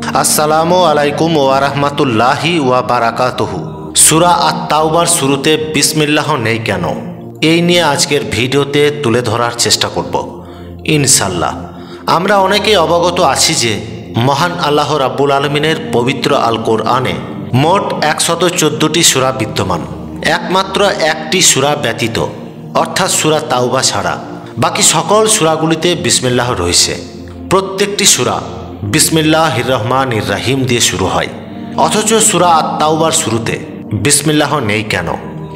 আসসালামু আলাইকুম ওয়া রাহমাতুল্লাহি ওয়া বারাকাতুহু। সূরা আত-তাওবার শুরুতে বিসমিল্লাহ নেই কেন, এই নিয়ে আজকের ভিডিওতে তুলে ধরার চেষ্টা করব ইনশাল্লাহ। আমরা অনেকেই অবগত আছি যে মহান আল্লাহ রাব্বুল আলামিনের পবিত্র আল কোরআনে মোট 114টি সূরা বিদ্যমান। একমাত্র একটি সূরা ব্যতীত অর্থাৎ সূরা তাওবা ছাড়া বাকি সকল সূরাগুলিতে বিসমিল্লাহ রয়েছে। প্রত্যেকটি সূরা বিসমিল্লাহির রহমানির রহিম দিয়ে শুরু হয়, অথচ সূরা আত-তাওবার শুরুতে বিসমিল্লাহ নেই কেন,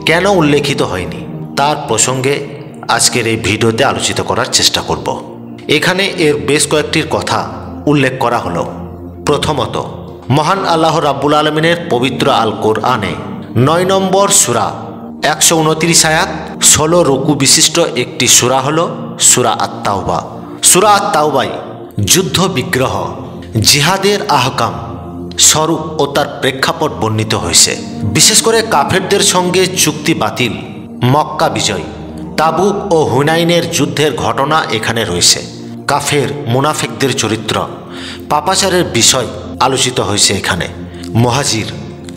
কেন উল্লেখিত হয়নি, তার প্রসঙ্গে আজকের এই ভিডিওতে আলোচিত করার চেষ্টা করব। এখানে এর বেশ কয়েকটির কথা উল্লেখ করা হলো। প্রথমত, মহান আল্লাহ রাব্বুল আলামিনের পবিত্র আল কোরআনে 9 নম্বর সূরা 129 আয়াত 16 রুকু বিশিষ্ট একটি সূরা হলো সূরা আত-তাওবা। সূরা আত-তাওবায় যুদ্ধ বিগ্রহ, জিহাদের আহকাম, স্বরূপ ও তার প্রেক্ষাপট বর্ণিত হয়েছে। বিশেষ করে কাফেরদের সঙ্গে চুক্তি বাতিল, মক্কা বিজয়, তাবুক ও হুনাইনের যুদ্ধের ঘটনা এখানে রয়েছে। কাফের মুনাফিকদের চরিত্র, পাপাচারের বিষয় আলোচিত হয়েছে এখানে। মুহাজির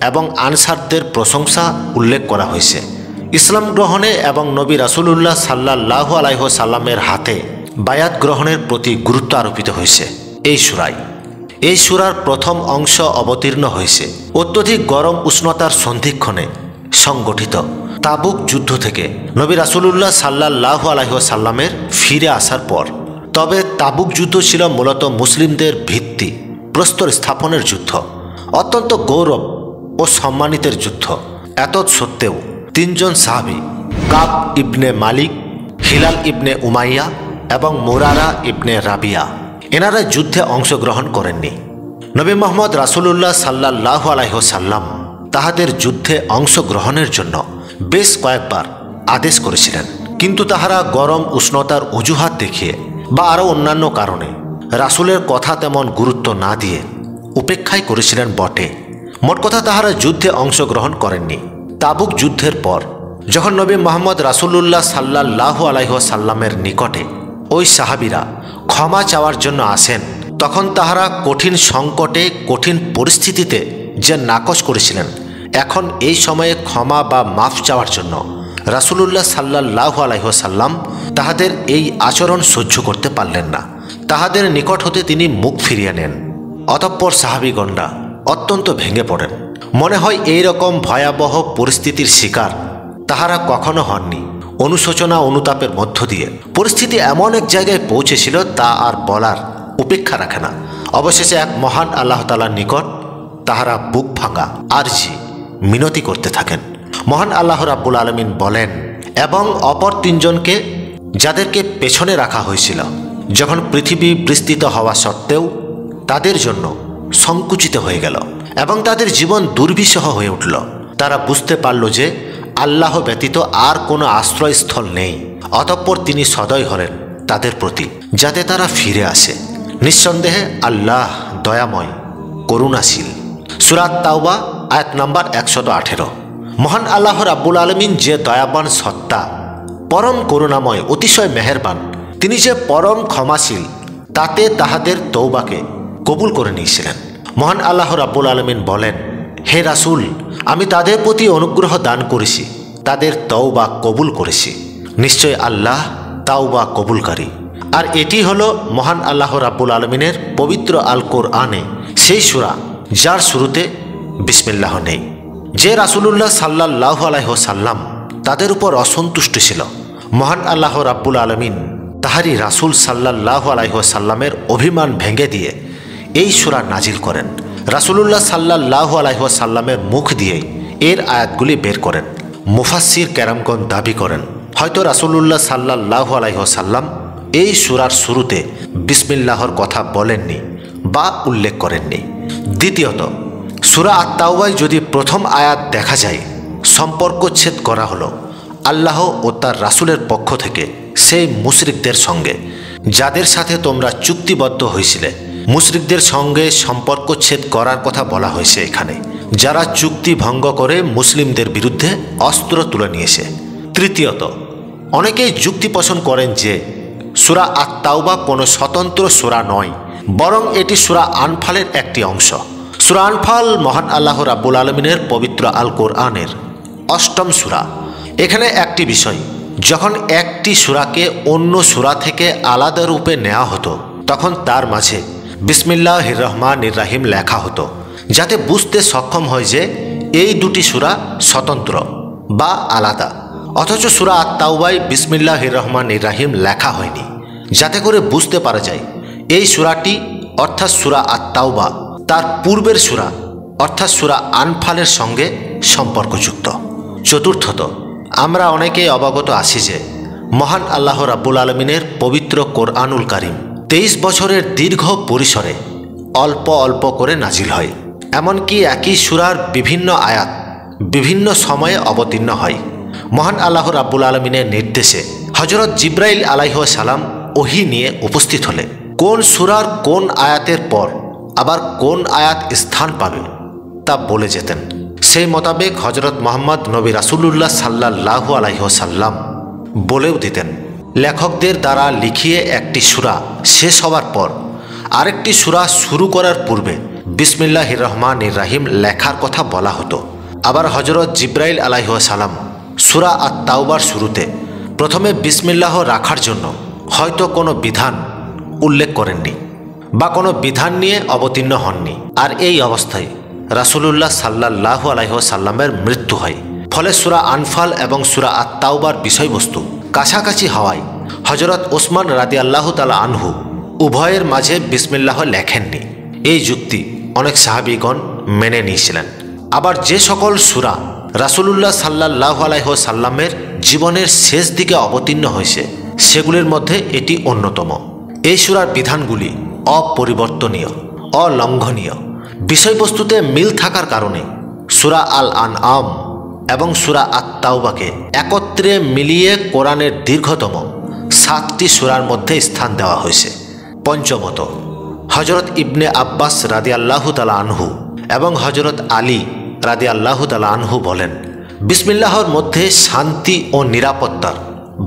এবং আনসারদের প্রশংসা উল্লেখ করা হয়েছে। ইসলাম গ্রহণে এবং নবী রাসূলুল্লাহ সাল্লাল্লাহু আলাইহি ওয়াসাল্লামের হাতে বায়াত গ্রহণের প্রতি গুরুত্ব আরোপিত হয়েছে এই সূরায়। এই সূরার প্রথম অংশ অবতীর্ণ হয়েছে অত্যধিক গরম উষ্ণতার সন্ধিক্ষণে সংগঠিত তাবুক যুদ্ধ থেকে নবী রাসূলুল্লাহ সাল্লাল্লাহু আলাইহি ওয়াসাল্লামের ফিরে আসার পর। তবে তাবুক যুদ্ধ ছিল মূলত মুসলিমদের ভিত্তি প্রস্তর স্থাপনের যুদ্ধ, অত্যন্ত গৌরব ও সম্মানিতের যুদ্ধ। এতদ সত্ত্বেও 3 জন সাহাবী কাব ইবনে মালিক, হিলাল ইবনে উমাইয়া এবং মুরারা ইবনে রাবিয়া এনারা যুদ্ধে অংশগ্রহণ করেননি। নবী মুহাম্মদ রাসূলুল্লাহ সাল্লাল্লাহু আলাইহি ওয়াসাল্লাম তাহাদের যুদ্ধে অংশগ্রহণের জন্য বেশ কয়েকবার আদেশ করেছিলেন, কিন্তু তাহারা গরম উষ্ণতার অজুহাত দেখিয়ে বা আরও অন্যান্য কারণে রাসূলের কথা তেমন গুরুত্ব না দিয়ে উপেক্ষাই করেছিলেন বটে। মোট কথা তাহারা যুদ্ধে অংশগ্রহণ করেননি। তাবুক যুদ্ধের পর যখন নবী মুহাম্মদ রাসূলুল্লাহ সাল্লাল্লাহু আলাইহি ওয়াসাল্লামের নিকটে ওই সাহাবীরা ক্ষমা চাওয়ার জন্য আসেন, তখন তাহারা কঠিন সংকটে, কঠিন পরিস্থিতিতে যে নাকচ করেছিলেন, এখন এই সময়ে ক্ষমা বা মাফ চাওয়ার জন্য রাসূলুল্লাহ সাল্লাল্লাহু আলাইহি ওয়াসাল্লাম তাহাদের এই আচরণ সহ্য করতে পারলেন না। তাহাদের নিকট হতে তিনি মুখ ফিরিয়ে নেন। অতঃপর সাহাবীগণরা অত্যন্ত ভেঙে পড়েন। মনে হয় এই রকম ভয়াবহ পরিস্থিতির শিকার তাহারা কখনো হননি। অনুশোচনা অনুতাপের মধ্য দিয়ে পরিস্থিতি এমন এক জায়গায় পৌঁছেছিল তা আর বলার উপেক্ষা রাখে না। অবশেষে এক মহান আল্লাহ তাআলার নিকট তাহারা বুক ভাঙা আরজি মিনতি করতে থাকেন। মহান আল্লাহ রাব্বুল আলামিন বলেন, এবং অপর 3 জনকে যাদেরকে পেছনে রাখা হয়েছিল যখন পৃথিবী বিস্তৃত হওয়া সত্ত্বেও তাদের জন্য সংকুচিত হয়ে গেল এবং তাদের জীবন দুর্বিষহ হয়ে উঠল, তারা বুঝতে পারল যে আল্লাহ ব্যতীত আর কোনো আশ্রয়স্থল নেই। অতঃপর তিনি সদয় হলেন তাদের প্রতি যাতে তারা ফিরে আসে। নিঃসন্দেহে আল্লাহ দয়াময়, করুণাশীল। সূরা আত-তাওবা আয়াত নাম্বার 118। মহান আল্লাহ রাব্বুল আলামিন যে দয়াবান সত্তা, পরম করুণাময়, অতিশয় মেহেরবান, তিনি যে পরম ক্ষমাশীল, তাতে তাহাদের তওবাকে কবুল করে নিয়েছিলেন। মহান আল্লাহ রাব্বুল আলামিন বলেন, হে রাসূল, আমি তাদের প্রতি অনুগ্রহ দান করেছি, তাদের তওবা কবুল করেছি। নিশ্চয় আল্লাহ তাওবা কবুলকারী। আর এটি হলো মহান আল্লাহ রাব্বুল আলামিনের পবিত্র আল কোরআনে সেই সূরা যার শুরুতে বিসমিল্লাহ নেই। যে রাসূলুল্লাহ সাল্লাল্লাহু আলাইহি ওয়াসাল্লাম তাদের উপর অসন্তুষ্ট ছিল, মহান আল্লাহ রাব্বুল আলামিন তাহারি রাসূল সাল্লাল্লাহু আলাইহি ওয়াসাল্লামের অভিমান ভেঙে দিয়ে এই সূরা নাজিল করেন। রাসূলুল্লাহ সাল্লাল্লাহু আলাইহি ওয়াসাল্লামের মুখ দিয়ে এর আয়াতগুলি বের করেন। মুফাসসির কেরামগণ দাবি করেন, হয়তো রাসূলুল্লাহ সাল্লাল্লাহু আলাইহি ওয়াসাল্লাম এই সূরার শুরুতে বিসমিল্লাহর কথা বলেননি বা উল্লেখ করেননি। দ্বিতীয়ত, সূরা আত-তাওবায় যদি প্রথম আয়াত দেখা যায়, সম্পর্কচ্ছেদ করা হলো আল্লাহ ও তার রাসূলের পক্ষ থেকে সেই মুশরিকদের সঙ্গে যাদের সাথে তোমরা চুক্তিবদ্ধ হয়েছিলে। মুশরিকদের সঙ্গে সম্পর্কচ্ছেদ করার কথা বলা হয়েছে এখানে, যারা চুক্তি ভঙ্গ করে মুসলিমদের বিরুদ্ধে অস্ত্র তুলে নিয়েছে। তৃতীয়ত, অনেকেই যুক্তি পোষণ করেন যে সূরা আত-তাওবা কোনো স্বতন্ত্র সূরা নয়, বরং এটি সূরা আনফালের একটি অংশ। সূরা আনফাল মহান আল্লাহ রাব্বুল আলামিনের পবিত্র আল কোরআনের ৮ম সূরা। এখানে একটি বিষয়, যখন একটি সূরাকে অন্য সূরা থেকে আলাদা রূপে নেওয়া হতো তখন তার মাঝে বিসমিল্লাহির রহমানির রাহিম লেখা হতো, যাতে বুঝতে সক্ষম হয় যে এই দুটি সূরা স্বতন্ত্র বা আলাদা। অথচ সূরা আত-তাওবায় বিসমিল্লাহির রহমানির রাহিম লেখা হয়নি, যাতে করে বুঝতে পারা যায় এই সূরাটি অর্থাৎ সূরা আত-তাওবা তার পূর্বের সূরা অর্থাৎ সূরা আনফালের সঙ্গে সম্পর্কযুক্ত। চতুর্থত, আমরা অনেকেই অবগত আছি যে মহান আল্লাহ রাব্বুল আলামিনের পবিত্র কোরআনুল কারীম 23 বছরের দীর্ঘ পরিসরে অল্প অল্প করে নাজিল হয়। এমনকি একই সূরার বিভিন্ন আয়াত বিভিন্ন সময়ে অবতীর্ণ হয়। মহান আল্লাহ রাব্বুল আলামিনের নির্দেশে হযরত জিবরাইল আলাইহিস সালাম ওহী নিয়ে উপস্থিত হলে কোন সূরার কোন আয়াতের পর আবার কোন আয়াত স্থান পাবে তা বলে যেতেন। সেই মোতাবেক হযরত মুহাম্মদ নবী রাসূলুল্লাহ সাল্লাল্লাহু আলাইহি ওয়াসাল্লাম বলেও দিতেন, লেখকদের দ্বারা লিখিয়ে একটি সূরা শেষ হওয়ার পর আরেকটি সূরা শুরু করার পূর্বে বিসমিল্লাহির রহমানির রাহিম লেখার কথা বলা হতো। আবার হযরত জিবরাইল আলাইহিস সালাম সূরা আত-তাওবার শুরুতে প্রথমে বিসমিল্লাহ রাখার জন্য হয়তো কোনো বিধান উল্লেখ করেননি বা কোনো বিধান নিয়ে অবতীর্ণ হননি। আর এই অবস্থায় রাসূলুল্লাহ সাল্লাল্লাহু আলাইহি ওয়াসাল্লামের মৃত্যু হয়। ফলে সূরা আনফাল এবং সূরা আত-তাওবার বিষয়বস্তু কাছাকাছি হওয়ায় হযরত ওসমান রাদিয়াল্লাহু তাআলা আনহু উভয়ের মাঝে বিসমিল্লাহ লেখেননি। এই যুক্তি অনেক সাহাবীগণ মেনে নিয়েছিলেন। আবার যে সকল সূরা রাসূলুল্লাহ সাল্লাল্লাহু আলাইহি ওয়াসাল্লামের জীবনের শেষ দিকে অবতীর্ণ হয়েছে সেগুলির মধ্যে এটি অন্যতম। এই সূরার বিধানগুলি অপরিবর্তনীয়, অলঙ্ঘনীয়। বিষয়বস্তুতে মিল থাকার কারণে সূরা আল আনআম এবং সূরা আত-তাওবাকে একত্রে মিলিয়ে কোরআনের দীর্ঘতম 7টি সূরার মধ্যে স্থান দেওয়া হয়েছে। পঞ্চমত, হযরত ইবনে আব্বাস রাদিয়াল্লাহু তাআলা আনহু এবং হযরত আলী রাদিয়াল্লাহু তাআলা আনহু বলেন, বিসমিল্লাহর মধ্যে শান্তি ও নিরাপত্তার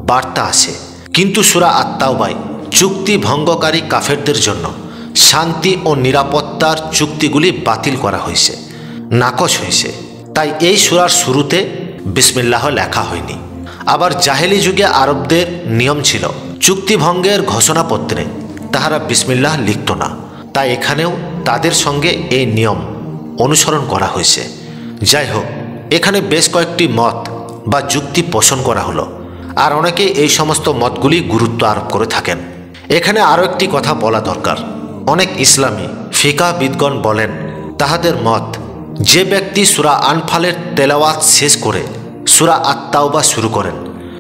বার্তা আছে, কিন্তু সূরা আত-তাওবায় চুক্তি ভঙ্গকারী কাফেরদের জন্য শান্তি ও নিরাপত্তার চুক্তিগুলি বাতিল করা হয়েছে, নাকচ হয়েছে। তাই এই সূরার শুরুতে বিসমিল্লাহ লেখা হয়নি। আবার জাহেলি যুগে আরবদের নিয়ম ছিল চুক্তি ভঙ্গের ঘোষণাপত্রে তাহারা বিসমিল্লাহ লিখত না। তাই এখানেও তাদের সঙ্গে এই নিয়ম অনুসরণ করা হয়েছে। যাই হোক, এখানে বেশ কয়েকটি মত বা যুক্তি পোষণ করা হলো, আর অনেকে এই সমস্ত মতগুলি গুরুত্ব আরোপ করে থাকেন। এখানে আরও একটি কথা বলা দরকার। অনেক ইসলামী ফিকাহবিদগণ বলেন, তাহাদের মত, যে ব্যক্তি সূরা আনফালের তেলাওয়াত শেষ করে সূরা আত-তাওবা শুরু করেন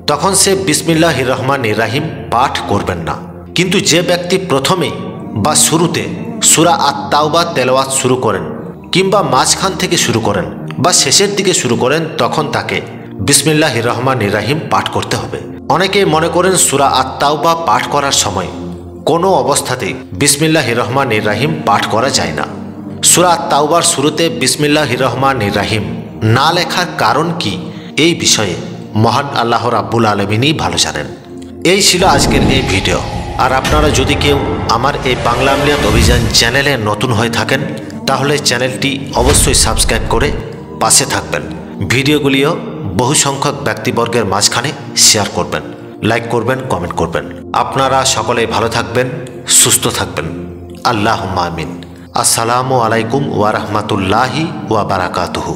তখন সে বিসমিল্লাহির রহমানির রাহিম পাঠ করবেন না। কিন্তু যে ব্যক্তি প্রথমেই বা শুরুতে সূরা আত-তাওবা তেলাওয়াত শুরু করেন কিংবা মাঝখান থেকে শুরু করেন বা শেষের দিকে শুরু করেন তখন তাকে বিসমিল্লাহির রহমানির রাহিম পাঠ করতে হবে। অনেকেই মনে করেন সূরা আত-তাওবা পাঠ করার সময় কোনো অবস্থাতেই বিসমিল্লাহির রহমানির রাহিম পাঠ করা যায় না। সূরা আত-তাওবার শুরুতে বিসমিল্লাহির রহমানির রাহিম না লেখার কারণ কি, এই বিষয়ে মহান আল্লাহ রাব্বুল আলামিনই ভালো জানেন। এই ছিল আজকের এই ভিডিও। আর আপনারা যদি কেউ আমার এই বাংলা আমলিয়াত অভিযান চ্যানেলে নতুন হয়ে থাকেন তাহলে চ্যানেলটি অবশ্যই সাবস্ক্রাইব করে পাশে থাকবেন। ভিডিওগুলিও বহু সংখ্যক ব্যক্তিবর্গের মাঝখানে শেয়ার করবেন, লাইক করবেন, কমেন্ট করবেন। আপনারা সকলে ভালো থাকবেন, সুস্থ থাকবেন। আল্লাহুম্মা আমিন। আসসালামু আলাইকুম ওয়া রাহমাতুল্লাহি ওয়া বারাকাতুহু।